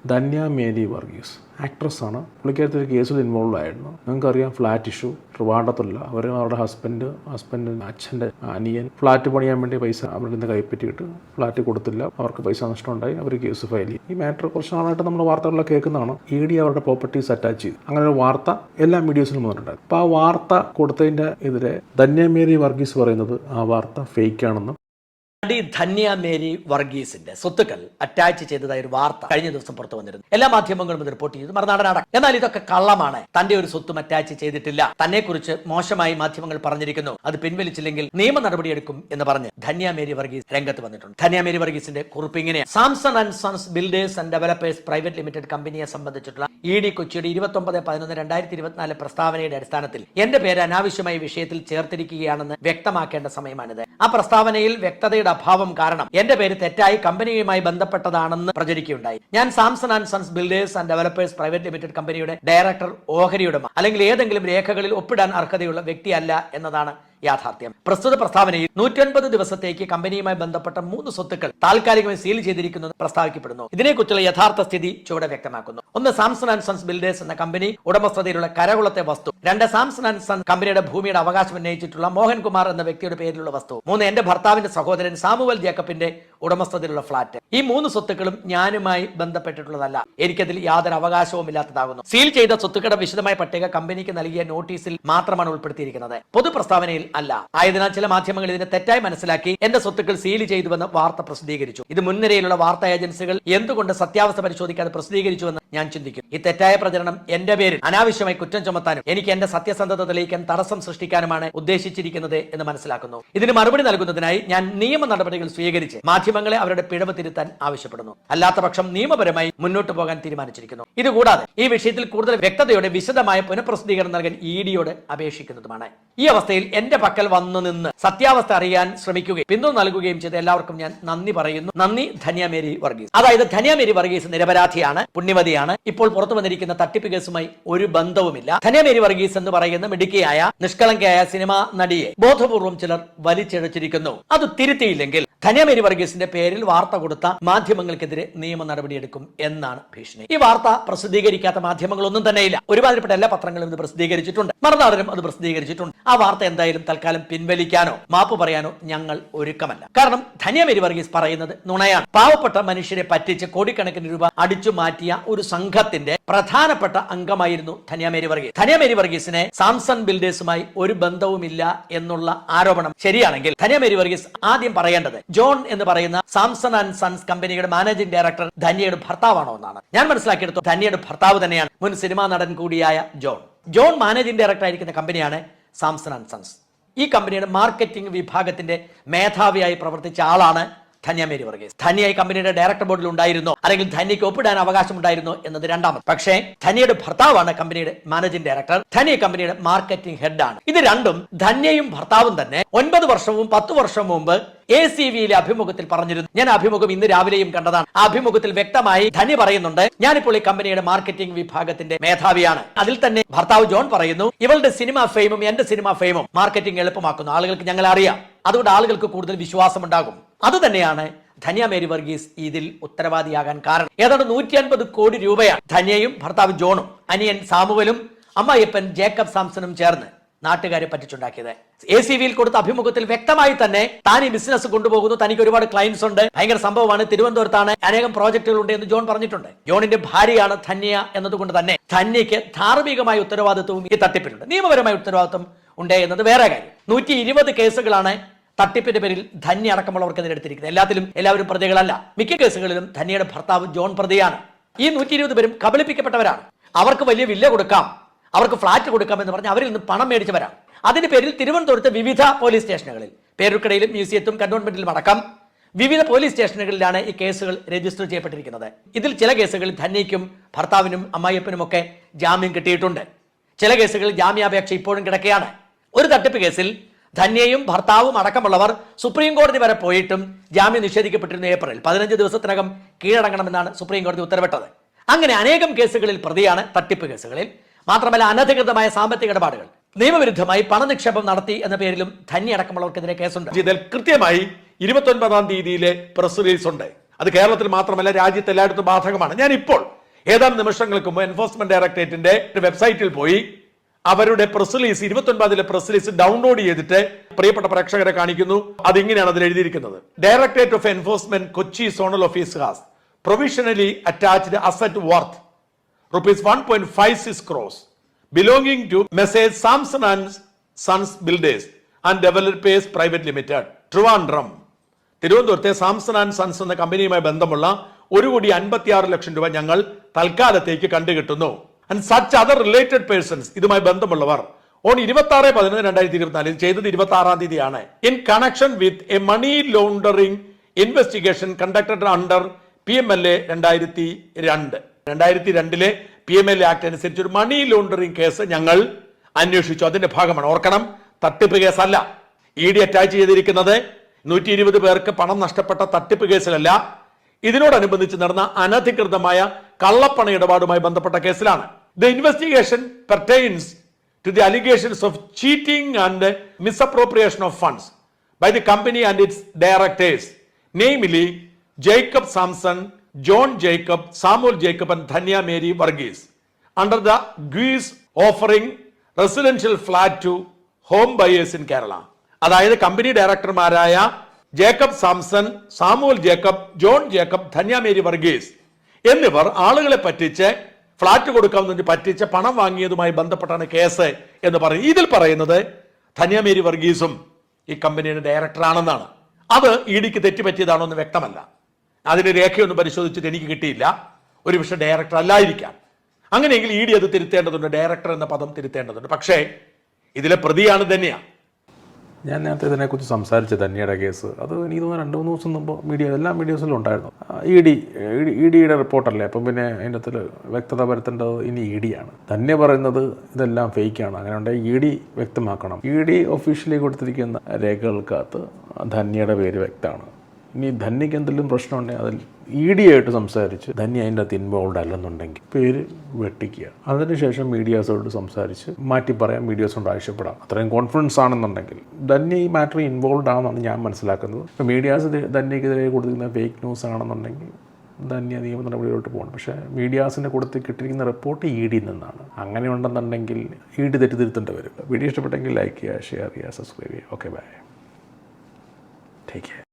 ധന്യ മേരി വർഗീസ് ആക്ട്രസ്സാണ്. പുള്ളിക്കാരത്തിൽ കേസിൽ ഇൻവോൾവ് ആയിരുന്നു. നിങ്ങൾക്കറിയാം, ഫ്ലാറ്റ് ഇഷ്യൂ ട്രിവാൻഡ്രത്തുള്ള അവരുടെ ഹസ്ബൻഡ് അച്ഛൻ്റെ അനിയൻ ഫ്ലാറ്റ് പണിയാൻ വേണ്ടി പൈസ അവരുടെ നിന്ന് കൈപ്പറ്റിയിട്ട് ഫ്ലാറ്റ് കൊടുത്തില്ല. അവർക്ക് പൈസ നഷ്ടമുണ്ടായി. അവർ കേസ് ഫയൽ ചെയ്യും. ഈ മാറ്റർ കുറച്ച് നാളായിട്ട് നമ്മൾ വാർത്തകളിലൊക്കെ കേൾക്കുന്നതാണ്. ED അവരുടെ പ്രോപ്പർട്ടീസ് അറ്റാച്ച് ചെയ്തു. അങ്ങനെ ഒരു വാർത്ത എല്ലാ മീഡിയസിലും വന്നിട്ടുണ്ടായിരുന്നു. അപ്പോൾ ആ വാർത്ത കൊടുത്തതിൻ്റെ എതിരെ ധന്യ മേരി വർഗീസ് പറയുന്നത് ആ വാർത്ത ഫേക്കാണെന്നും നടി ധന്യ മേരി വർഗീസിന്റെ സ്വത്തുക്കൾ അറ്റാച്ച് ചെയ്തതായ ഒരു വാർത്ത കഴിഞ്ഞ ദിവസം പുറത്തു വന്നിരുന്നു. എല്ലാ മാധ്യമങ്ങളും ഇത് റിപ്പോർട്ട് ചെയ്തു, മറുനാടനടക്കം. എന്നാൽ ഇതൊക്കെ കള്ളമാണ്. തന്റെ ഒരു സ്വത്തും അറ്റാച്ച് ചെയ്തിട്ടില്ല. തന്നെ കുറിച്ച് മോശമായി മാധ്യമങ്ങൾ പറഞ്ഞിരിക്കുന്നു. അത് പിൻവലിച്ചില്ലെങ്കിൽ നിയമ നടപടിയെടുക്കും എന്ന് പറഞ്ഞ് ധന്യ മേരി വർഗീസ് രംഗത്ത് വന്നിട്ടുണ്ട്. ധന്യ മേരി വർഗീസിന്റെ കുറിപ്പ് ഇങ്ങനെയാണ്. Samson and sons builders and developers private limited കമ്പനിയെ സംബന്ധിച്ചിട്ടുള്ള ED കൊച്ചിയുടെ 29/11/2024 പ്രസ്താവനയുടെ അടിസ്ഥാനത്തിൽ എന്റെ പേര് അനാവശ്യമായ വിഷയത്തിൽ ചേർത്തിരിക്കുകയാണെന്ന് വ്യക്തമാക്കേണ്ട സമയമാണിത്. ആ പ്രസ്താവനയിൽ വ്യക്തതയുടെ അഭാവം കാരണം എന്റെ പേര് തെറ്റായി കമ്പനിയുമായി ബന്ധപ്പെട്ടതാണെന്ന് പ്രചരിക്കുകയുണ്ടായി. ഞാൻ Samson and sons builders and developers private limited കമ്പനിയുടെ ഡയറക്ടർ, ഓഹരിയുടമ അല്ലെങ്കിൽ ഏതെങ്കിലും രേഖകളിൽ ഒപ്പിടാൻ അർഹതയുള്ള വ്യക്തിയല്ല എന്നതാണ് യാഥാർത്ഥ്യം. പ്രസ്തുത പ്രസ്താവനയിൽ 109 ദിവസത്തേക്ക് കമ്പനിയുമായി ബന്ധപ്പെട്ട 3 സ്വത്തുക്കൾ താൽക്കാലികമായി സീൽ ചെയ്തിരിക്കുന്നത് പ്രസ്താവിക്കപ്പെടുന്നു. ഇതിനെക്കുറിച്ചുള്ള യഥാർത്ഥ സ്ഥിതി ചുവടെ വ്യക്തമാക്കുന്നു. 1. സാംസൺ ആൻഡ് സൺസ് ബിൽഡേഴ്സ് എന്ന കമ്പനി ഉടമസ്ഥതയിലുള്ള കരകുളത്തെ വസ്തു. 2. സാംസൺ ആൻഡ് സൺസ് കമ്പനിയുടെ ഭൂമിയുടെ അവകാശം ഉന്നയിച്ചിട്ടുള്ള മോഹൻകുമാർ എന്ന വ്യക്തിയുടെ പേരിലുള്ള വസ്തു. 3. എന്റെ ഭർത്താവിന്റെ സഹോദരൻ സാമുവൽ ജേക്കബിന്റെ ഉടമസ്ഥതയിലുള്ള ഫ്ളാറ്റ്. ഈ 3 സ്വത്തുക്കളും ഞാനുമായി ബന്ധപ്പെട്ടിട്ടുള്ളതല്ല. എനിക്കതിൽ യാതൊരു അവകാശവും ഇല്ലാത്തതാകുന്നു. സീൽ ചെയ്ത സ്വത്തുക്കളുടെ വിശദമായ പട്ടിക കമ്പനിക്ക് നൽകിയ നോട്ടീസിൽ മാത്രമാണ് ഉൾപ്പെടുത്തിയിരിക്കുന്നത്, പൊതു പ്രസ്താവനയിൽ അല്ല. ആയതിനാൽ ചില മാധ്യമങ്ങൾ ഇതിനെ തെറ്റായി മനസ്സിലാക്കി എന്റെ സ്വത്തുക്കൾ സീൽ ചെയ്തുവെന്ന് വാർത്ത പ്രസിദ്ധീകരിച്ചു. ഇത് മുൻനിരയിലുള്ള വാർത്താ ഏജൻസികൾ എന്തുകൊണ്ട് സത്യാവസ്ഥ പരിശോധിക്കാതെ പ്രസിദ്ധീകരിച്ചുവെന്ന് ഞാൻ ചിന്തിക്കുന്നു. ഈ തെറ്റായ പ്രചരണം എന്റെ പേരിൽ അനാവശ്യമായി കുറ്റം ചുമത്താനും എനിക്ക് എന്റെ സത്യസന്ധത തെളിയിക്കാൻ തടസ്സം സൃഷ്ടിക്കാനുമാണ് ഉദ്ദേശിച്ചിരിക്കുന്നത് എന്ന് മനസ്സിലാക്കുന്നു. ഇതിന് മറുപടി നൽകുന്നതിനായി ഞാൻ നിയമ നടപടികൾ സ്വീകരിച്ച് മാധ്യമങ്ങളെ അവരുടെ പിഴവ് തിരുത്താൻ ആവശ്യപ്പെടുന്നു. അല്ലാത്ത പക്ഷം നിയമപരമായി മുന്നോട്ട് പോകാൻ തീരുമാനിച്ചിരിക്കുന്നു. ഇതുകൂടാതെ ഈ വിഷയത്തിൽ കൂടുതൽ വ്യക്തതയോടെ വിശദമായ പുനഃപ്രസിദ്ധീകരണം നൽകാൻ EDയോട് അപേക്ഷിക്കുന്നതുമാണ്. ഈ അവസ്ഥയിൽ എന്റെ പക്കൽ വന്നു നിന്ന് സത്യാവസ്ഥ അറിയാൻ ശ്രമിക്കുകയും പിന്തുണ നൽകുകയും ചെയ്ത എല്ലാവർക്കും ഞാൻ നന്ദി പറയുന്നു. നന്ദി, ധന്യ മേരി വർഗീസ്. അതായത് ധന്യ മേരി വർഗീസ് നിരപരാധിയാണ്, പുണ്യവതിയാണ്. ഇപ്പോൾ പുറത്തു വന്നിരിക്കുന്ന തട്ടിപ്പ് കേസുമായി ഒരു ബന്ധവുമില്ല. ധന്യ മേരി വർഗീസ് എന്ന് പറയുന്ന മിടുക്കിയായ നിഷ്കളങ്കയായ സിനിമാ നടിയെ ബോധപൂർവം ചിലർ വലിച്ചിഴച്ചിരിക്കുന്നു. അത് തിരുത്തിയില്ലെങ്കിൽ ധന്യ മേരി വർഗീസിന്റെ പേരിൽ വാർത്ത കൊടുത്ത മാധ്യമങ്ങൾക്കെതിരെ നിയമ നടപടിയെടുക്കും എന്നാണ് ഭീഷണി. ഈ വാർത്ത പ്രസിദ്ധീകരിക്കാത്ത മാധ്യമങ്ങളൊന്നും തന്നെയില്ല. ഒരുമാതിരിപ്പെട്ട എല്ലാ പത്രങ്ങളും ഇത് പ്രസിദ്ധീകരിച്ചിട്ടുണ്ട്, മറുനാടനും അത് പ്രസിദ്ധീകരിച്ചിട്ടുണ്ട്. ആ വാർത്ത എന്തായാലും തൽക്കാലം പിൻവലിക്കാനോ മാപ്പ് പറയാനോ ഞങ്ങൾ ഒരുക്കമല്ല. കാരണം ധന്യ മേരി വർഗീസ് പറയുന്നത് നുണയാണ്. പാവപ്പെട്ട മനുഷ്യരെ പറ്റിച്ച് കോടിക്കണക്കിന് രൂപ അടിച്ചു മാറ്റിയ ഒരു സംഘത്തിന്റെ പ്രധാനപ്പെട്ട അംഗമായിരുന്നു ധന്യ മേരി വർഗീസ്. ധന്യ മേരി വർഗീസിനെ സാംസൺ ബിൽഡേഴ്സുമായി ഒരു ബന്ധവുമില്ല എന്നുള്ള ആരോപണം ശരിയാണെങ്കിൽ ധന്യ മേരി വർഗീസ് ആദ്യം പറയേണ്ടത് ജോൺ എന്ന് പറയുന്ന സാംസൺ ആൻഡ് സൺസ് കമ്പനിയുടെ മാനേജിംഗ് ഡയറക്ടർ ധന്യയുടെ ഭർത്താവാണോ എന്നാണ്. ഞാൻ മനസ്സിലാക്കിയെടുത്തു ധന്യയുടെ ഭർത്താവ് തന്നെയാണ് മുൻ സിനിമാ നടൻ കൂടിയായ ജോൺ മാനേജിംഗ് ഡയറക്ടർ ആയിരിക്കുന്ന കമ്പനിയാണ് സാംസൺ ആൻഡ് സൺസ്. ഈ കമ്പനിയുടെ മാർക്കറ്റിംഗ് വിഭാഗത്തിന്റെ മേധാവിയായി പ്രവർത്തിച്ച ആളാണ് ധന്യ മേരി വർഗീസ്. ധന്യ ഈ കമ്പനിയുടെ ഡയറക്ടർ ബോർഡിൽ ഉണ്ടായിരുന്നോ അല്ലെങ്കിൽ ധന്യയ്ക്ക് ഒപ്പിടാൻ അവകാശം ഉണ്ടായിരുന്നോ എന്നത് രണ്ടാമത്. പക്ഷേ ധന്യയുടെ ഭർത്താവാണ് കമ്പനിയുടെ മാനേജിംഗ് ഡയറക്ടർ. ധന്യ കമ്പനിയുടെ മാർക്കറ്റിംഗ് ഹെഡ് ആണ്. ഇത് രണ്ടും ധന്യയും ഭർത്താവും തന്നെ 9 വർഷവും 10 വർഷവും മുമ്പ് ACVയിലെ അഭിമുഖത്തിൽ പറഞ്ഞിരുന്നു. ഞാൻ അഭിമുഖം ഇന്ന് രാവിലെയും കണ്ടതാണ്. ആ അഭിമുഖത്തിൽ വ്യക്തമായി ധന്യ പറയുന്നുണ്ട്, ഞാനിപ്പോൾ ഈ കമ്പനിയുടെ മാർക്കറ്റിംഗ് വിഭാഗത്തിന്റെ മേധാവിയാണ്. അതിൽ തന്നെ ഭർത്താവ് ജോൺ പറയുന്നു, ഇവളുടെ സിനിമ ഫെയിമും എന്റെ സിനിമ ഫെയിമും മാർക്കറ്റിംഗ് എളുപ്പമാക്കുന്നു. ആളുകൾക്ക് ഞങ്ങളെ അറിയാം, അതുകൊണ്ട് ആളുകൾക്ക് കൂടുതൽ വിശ്വാസമുണ്ടാകും. അത് തന്നെയാണ് ധന്യ മേരി വർഗീസ് ഇതിൽ ഉത്തരവാദിയാകാൻ കാരണം. ഏതാണ്ട് 150 കോടി രൂപയാണ് ധന്യയും ഭർത്താവ് ജോണും അനിയൻ സാമുവലും അമ്മായിയപ്പൻ ജേക്കബ് സാംസണും ചേർന്ന് നാട്ടുകാരെ പറ്റിച്ചുണ്ടാക്കിയത്. ACVയിൽ കൊടുത്ത അഭിമുഖത്തിൽ വ്യക്തമായി തന്നെ താൻ ഈ ബിസിനസ് കൊണ്ടുപോകുന്നു, തനിക്ക് ഒരുപാട് ക്ലയൻസ് ഉണ്ട്, ഭയങ്കര സംഭവമാണ്, തിരുവനന്തപുരത്താണ് അനേകം പ്രോജക്റ്റുകൾ ഉണ്ട് എന്ന് ജോൺ പറഞ്ഞിട്ടുണ്ട്. ജോണിന്റെ ഭാര്യയാണ് ധന്യ എന്നതുകൊണ്ട് തന്നെ ധന്യയ്ക്ക് ധാർമ്മികമായ ഉത്തരവാദിത്വവും ഈ തട്ടിപ്പിലുണ്ട്. നിയമപരമായ ഉത്തരവാദിത്വം ഉണ്ട് എന്നത് വേറെ കാര്യം. 120 കേസുകളാണ് തട്ടിപ്പിന്റെ പേരിൽ ധന്യ അടക്കമുള്ളവർക്കെതിരെ എടുത്തിരിക്കുന്നത്. എല്ലാവരും പ്രതികളല്ല. മിക്ക കേസുകളിലും ധന്യയുടെ ഭർത്താവ് ജോൺ പ്രതിയാണ്. ഈ 120 പേരും കബളിപ്പിക്കപ്പെട്ടവരാണ്. അവർക്ക് വലിയ വില്ല കൊടുക്കാം, അവർക്ക് ഫ്ളാറ്റ് കൊടുക്കാം എന്ന് പറഞ്ഞ് അവരിൽ നിന്ന് പണം മേടിച്ചവരാണ്. അതിന്റെ പേരിൽ തിരുവനന്തപുരത്ത് വിവിധ പോലീസ് സ്റ്റേഷനുകളിൽ, പേരൂർക്കടയിലും മ്യൂസിയത്തും കന്റോൺമെന്റിലും അടക്കം വിവിധ പോലീസ് സ്റ്റേഷനുകളിലാണ് ഈ കേസുകൾ രജിസ്റ്റർ ചെയ്യപ്പെട്ടിരിക്കുന്നത്. ഇതിൽ ചില കേസുകളിൽ ധന്യയ്ക്കും ഭർത്താവിനും അമ്മായിയപ്പനും ഒക്കെ ജാമ്യം കിട്ടിയിട്ടുണ്ട്. ചില കേസുകളിൽ ജാമ്യാപേക്ഷ ഇപ്പോഴും കിടക്കുകയാണ്. ഒരു തട്ടിപ്പ് കേസിൽ ധന്യയും ഭർത്താവും അടക്കമുള്ളവർ സുപ്രീം കോടതി വരെ പോയിട്ടും ജാമ്യം നിഷേധിക്കപ്പെട്ടിരുന്നു. ഏപ്രിൽ 15 ദിവസത്തിനകം കീഴടങ്ങണമെന്നാണ് സുപ്രീം കോടതി ഉത്തരവിട്ടത്. അങ്ങനെ അനേകം കേസുകളിൽ പ്രതിയാണ് തട്ടിപ്പ് കേസുകളിൽ. മാത്രമല്ല അനധികൃതമായ സാമ്പത്തിക ഇടപാടുകൾ, നിയമവിരുദ്ധമായി പണനിക്ഷേപം നടത്തി എന്ന പേരിലും ധന്യ അടക്കമുള്ളവർക്കെതിരെ കേസുണ്ട്. ഇതിൽ കൃത്യമായി 29-ാം തീയതിയിലെ പ്രസ് റിലീസ് ഉണ്ട്. അത് കേരളത്തിൽ മാത്രമല്ല രാജ്യത്ത് എല്ലായിടത്തും ബാധകമാണ്. ഞാൻ ഇപ്പോൾ ഏതാനും നിമിഷങ്ങൾക്ക് മുമ്പ് എൻഫോഴ്സ്മെന്റ് ഡയറക്ടറേറ്റിന്റെ വെബ്സൈറ്റിൽ പോയി അവരുടെ press release 29 press release download ചെയ്തിട്ട് പ്രിയപ്പെട്ട പ്രേക്ഷകരെ കാണിക്കുന്നു. അതിങ്ങനെയാണ് അതിൽ എഴുതിയിരിക്കുന്നത്. Directorate of enforcement Kochi zonal office has provisionally attached asset worth ₹1.56 crores belonging to Messrs. Samson and Sons Builders and Developers Private Limited, Trivandrum. തിരുവനന്തപുരത്തെ സാംസൺ ആൻഡ് സൺസ് എന്ന കമ്പനിയുമായി ബന്ധമുള്ള ₹1,56,00,000 ഞങ്ങൾ തൽക്കാലത്തേക്ക് കണ്ടുകിട്ടുന്നു. And such other related persons, ഇതുമായി ബന്ധമുള്ളവർ ഓൺ 26/11/2024 ചെയ്തത് 26-ാം തീയതിയാണ്. In connection with a money laundering investigation conducted under PMLA 2002 PMLA act അനുസരിച്ച് ഒരു മണി ലോണ്ടറിംഗ് കേസ് ഞങ്ങൾ അന്വേഷിച്ചു. അതിന്റെ ഭാഗമാണ്. ഓർക്കണം, തട്ടിപ്പ് കേസല്ല. ED അറ്റാച്ച് ചെയ്തിരിക്കുന്നത് 120 പേർക്ക് പണം നഷ്ടപ്പെട്ട തട്ടിപ്പ് കേസിലല്ല, ഇതിനോടനുബന്ധിച്ച് നടന്ന അനധികൃതമായ കള്ളപ്പണ ഇടപാടുമായി ബന്ധപ്പെട്ട കേസിലാണ്. The investigation pertains to the allegations of cheating and misappropriation of funds by the company and its directors, namely Jacob Samson, John Jacob, Samuel Jacob and Dhanya Mary Varghese under the guise offering residential flat to home buyers in Kerala. അതായത് company ഡയറക്ടർമാരായ ജേക്കബ് സാംസൺ, സാമുവൽ ജേക്കബ്, ജോൺ ജേക്കബ്, ധന്യ മേരി വർഗീസ് എന്നിവർ ആളുകളെ പറ്റിച്ച് flat കൊടുക്കാമെന്ന് പറ്റിച്ച് പണം വാങ്ങിയതുമായി ബന്ധപ്പെട്ടാണ് case എന്ന് പറയും. ഇതിൽ പറയുന്നത് ധന്യ മേരി വർഗീസും ഈ കമ്പനിയുടെ ഡയറക്ടറാണെന്നാണ്. അത് EDക്ക് തെറ്റുപറ്റിയതാണോ എന്ന് വ്യക്തമല്ല. അതിന്റെ രേഖയൊന്നും പരിശോധിച്ചിട്ട് എനിക്ക് കിട്ടിയില്ല. ഒരു പക്ഷേ ഡയറക്ടർ അല്ലായിരിക്കാം. അങ്ങനെയെങ്കിൽ ED അത് തിരുത്തേണ്ടതുണ്ട്, ഡയറക്ടർ എന്ന പദം തിരുത്തേണ്ടതുണ്ട്. പക്ഷേ ഇതിലെ പ്രതിയാണ് ധന്യ. ഞാൻ നേരത്തെ ഇതിനെക്കുറിച്ച് സംസാരിച്ച ധന്യയുടെ കേസ്, അത് എനിക്ക് തോന്നുന്നു 2-3 ദിവസം മുമ്പ് എല്ലാ മീഡിയസിലും ഉണ്ടായിരുന്നു. EDയുടെ റിപ്പോർട്ടല്ലേ, അപ്പം പിന്നെ അതിൻ്റെ അകത്തിൽ വ്യക്തത വരുത്തേണ്ടത് ഇനി EDയാണ്. ധന്യ പറയുന്നത് ഇതെല്ലാം ഫേക്കാണ്. അങ്ങനെ ഉണ്ടെങ്കിൽ ED വ്യക്തമാക്കണം. ED ഒഫീഷ്യലി കൊടുത്തിരിക്കുന്ന രേഖകൾക്കകത്ത് ധന്യയുടെ പേര് വ്യക്തമാണ്. ഇനി ധന്യയ്ക്ക് എന്തെങ്കിലും പ്രശ്നമുണ്ടെങ്കിൽ അതിൽ ED ആയിട്ട് സംസാരിച്ച് ധന്യ അതിൻ്റെ അകത്ത് ഇൻവോൾവ് അല്ലെന്നുണ്ടെങ്കിൽ പേര് വെട്ടിക്കുക. അതിനുശേഷം മീഡിയാസോട് സംസാരിച്ച് മാറ്റി പറയാം, മീഡിയാസോട് ആവശ്യപ്പെടാം. അത്രയും കോൺഫിഡൻസ് ആണെന്നുണ്ടെങ്കിൽ ധന്യ ഈ മാറ്ററിൽ ഇൻവോൾവ് ആണെന്നാണ് ഞാൻ മനസ്സിലാക്കുന്നത്. ഇപ്പോൾ മീഡിയാസ് ധന്യക്കെതിരെ കൊടുത്തിരിക്കുന്ന ഫേക്ക് ന്യൂസ് ആണെന്നുണ്ടെങ്കിൽ ധന്യ നിയമ നടപടിയിലോട്ട് പോകണം. പക്ഷേ മീഡിയാസിന് കിട്ടിയിരിക്കുന്ന റിപ്പോർട്ട് ED നിന്നാണ്. അങ്ങനെ ഉണ്ടെന്നുണ്ടെങ്കിൽ ED തെറ്റിദ്ധരുത്തേണ്ടി വരും. വീഡിയോ ഇഷ്ടപ്പെട്ടെങ്കിൽ ലൈക്ക് ചെയ്യുക, ഷെയർ ചെയ്യുക, സബ്സ്ക്രൈബ് ചെയ്യുക. Okay, bye, take care.